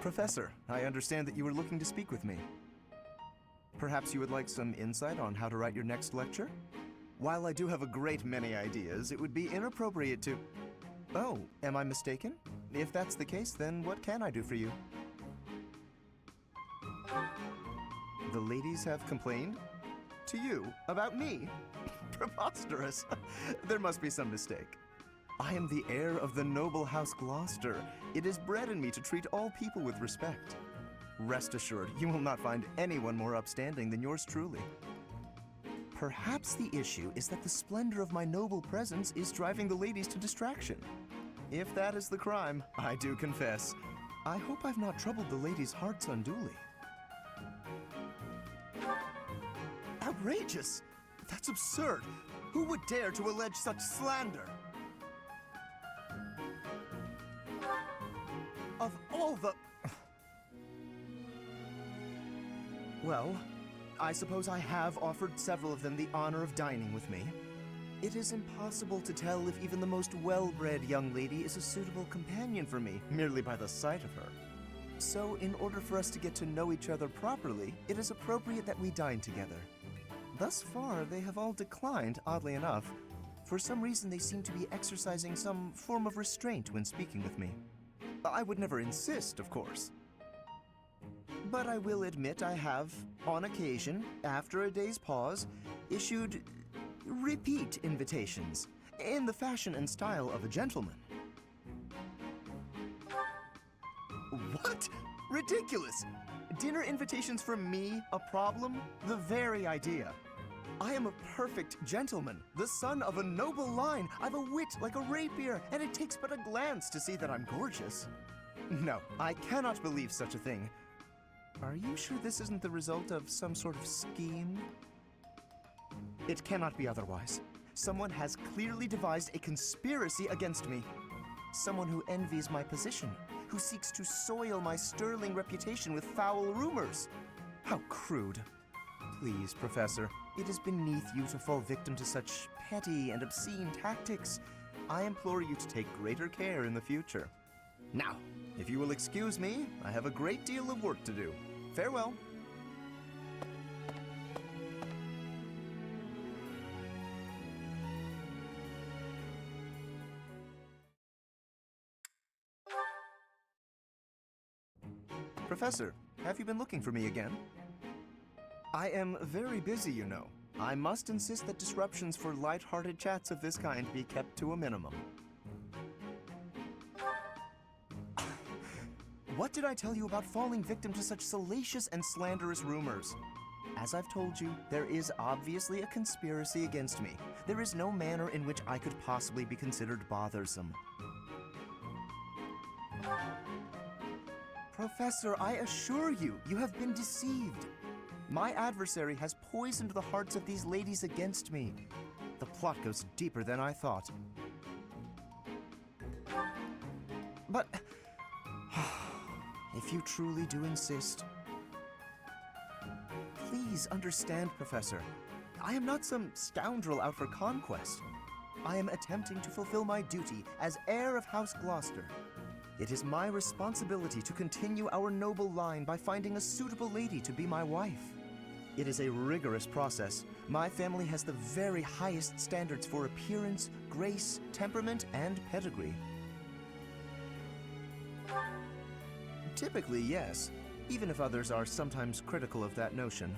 Professor, I understand that you were looking to speak with me. Perhaps you would like some insight on how to write your next lecture? While I do have a great many ideas, it would be inappropriate to... Oh, am I mistaken? If that's the case, then what can I do for you? The ladies have complained? To you? About me? Preposterous. There must be some mistake. I am the heir of the noble House Gloucester. It is bred in me to treat all people with respect. Rest assured, you will not find anyone more upstanding than yours truly. Perhaps the issue is that the splendor of my noble presence is driving the ladies to distraction. If that is the crime, I do confess. I hope I've not troubled the ladies' hearts unduly. Outrageous! That's absurd! Who would dare to allege such slander? Of all the... Well, I suppose I have offered several of them the honor of dining with me. It is impossible to tell if even the most well-bred young lady is a suitable companion for me, merely by the sight of her. So, in order for us to get to know each other properly, it is appropriate that we dine together. Thus far, they have all declined, oddly enough. For some reason, they seem to be exercising some form of restraint when speaking with me. I would never insist, of course. But I will admit I have, on occasion, after a day's pause, issued repeat invitations, in the fashion and style of a gentleman. What? Ridiculous! Dinner invitations from me, a problem? The very idea. I am a perfect gentleman, the son of a noble line. I've a wit like a rapier, and it takes but a glance to see that I'm gorgeous. No, I cannot believe such a thing. Are you sure this isn't the result of some sort of scheme? It cannot be otherwise. Someone has clearly devised a conspiracy against me. Someone who envies my position, who seeks to soil my sterling reputation with foul rumors. How crude. Please, Professor, it is beneath you to fall victim to such petty and obscene tactics. I implore you to take greater care in the future. Now, if you will excuse me, I have a great deal of work to do. Farewell. Professor, have you been looking for me again? I am very busy, you know. I must insist that disruptions for light-hearted chats of this kind be kept to a minimum. What did I tell you about falling victim to such salacious and slanderous rumors? As I've told you, there is obviously a conspiracy against me. There is no manner in which I could possibly be considered bothersome. Professor, I assure you, you have been deceived. My adversary has poisoned the hearts of these ladies against me. The plot goes deeper than I thought. But... if you truly do insist... Please understand, Professor. I am not some scoundrel out for conquest. I am attempting to fulfill my duty as heir of House Gloucester. It is my responsibility to continue our noble line by finding a suitable lady to be my wife. It is a rigorous process. My family has the very highest standards for appearance, grace, temperament, and pedigree. Typically, yes, even if others are sometimes critical of that notion.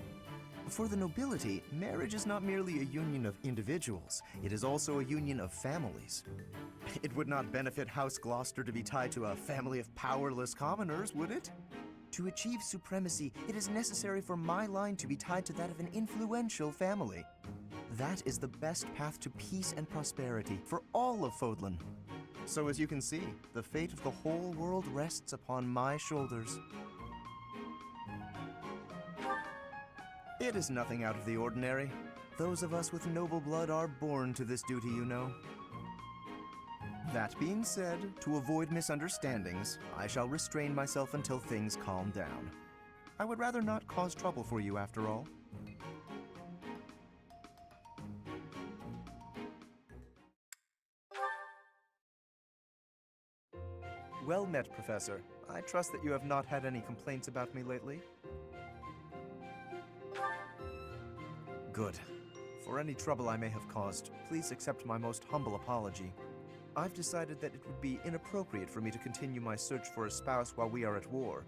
For the nobility, marriage is not merely a union of individuals, it is also a union of families. It would not benefit House Gloucester to be tied to a family of powerless commoners, would it? To achieve supremacy, it is necessary for my line to be tied to that of an influential family. That is the best path to peace and prosperity for all of Fodlan. So as you can see, the fate of the whole world rests upon my shoulders. It is nothing out of the ordinary. Those of us with noble blood are born to this duty, you know. That being said, to avoid misunderstandings, I shall restrain myself until things calm down. I would rather not cause trouble for you after all. Well met, Professor. I trust that you have not had any complaints about me lately. Good. For any trouble I may have caused, please accept my most humble apology. I've decided that it would be inappropriate for me to continue my search for a spouse while we are at war.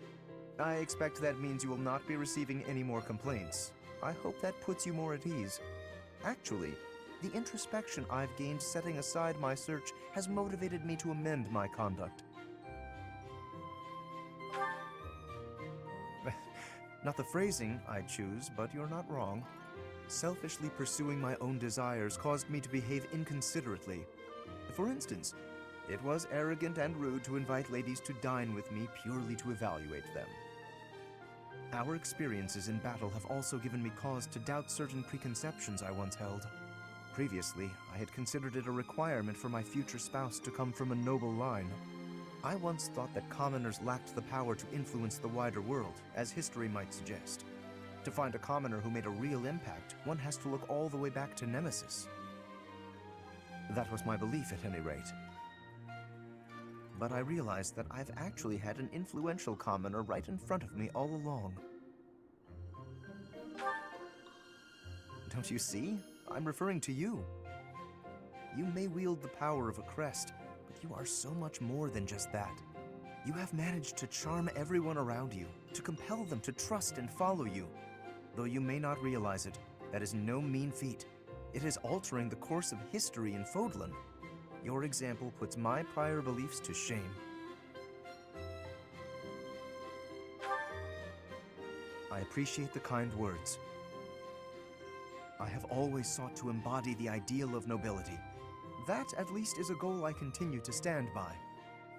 I expect that means you will not be receiving any more complaints. I hope that puts you more at ease. Actually, the introspection I've gained setting aside my search has motivated me to amend my conduct. Not the phrasing I'd choose, but you're not wrong. Selfishly pursuing my own desires caused me to behave inconsiderately. For instance, it was arrogant and rude to invite ladies to dine with me purely to evaluate them. Our experiences in battle have also given me cause to doubt certain preconceptions I once held. Previously, I had considered it a requirement for my future spouse to come from a noble line. I once thought that commoners lacked the power to influence the wider world, as history might suggest. To find a commoner who made a real impact, one has to look all the way back to Nemesis. That was my belief at any rate. But I realized that I've actually had an influential commoner right in front of me all along. Don't you see? I'm referring to you. You may wield the power of a crest, but you are so much more than just that. You have managed to charm everyone around you, to compel them to trust and follow you. Though you may not realize it, that is no mean feat. It is altering the course of history in Fodlan. Your example puts my prior beliefs to shame. I appreciate the kind words. I have always sought to embody the ideal of nobility. That, at least, is a goal I continue to stand by.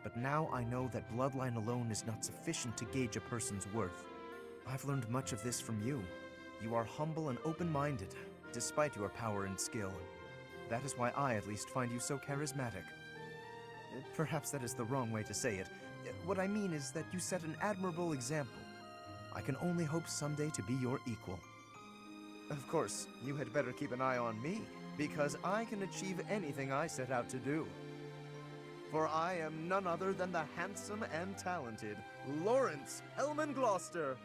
But now I know that bloodline alone is not sufficient to gauge a person's worth. I've learned much of this from you. You are humble and open-minded, despite your power and skill. That is why I, at least, find you so charismatic. Perhaps that is the wrong way to say it. What I mean is that you set an admirable example. I can only hope someday to be your equal. Of course, you had better keep an eye on me, because I can achieve anything I set out to do. For I am none other than the handsome and talented Lorenz Gloucester.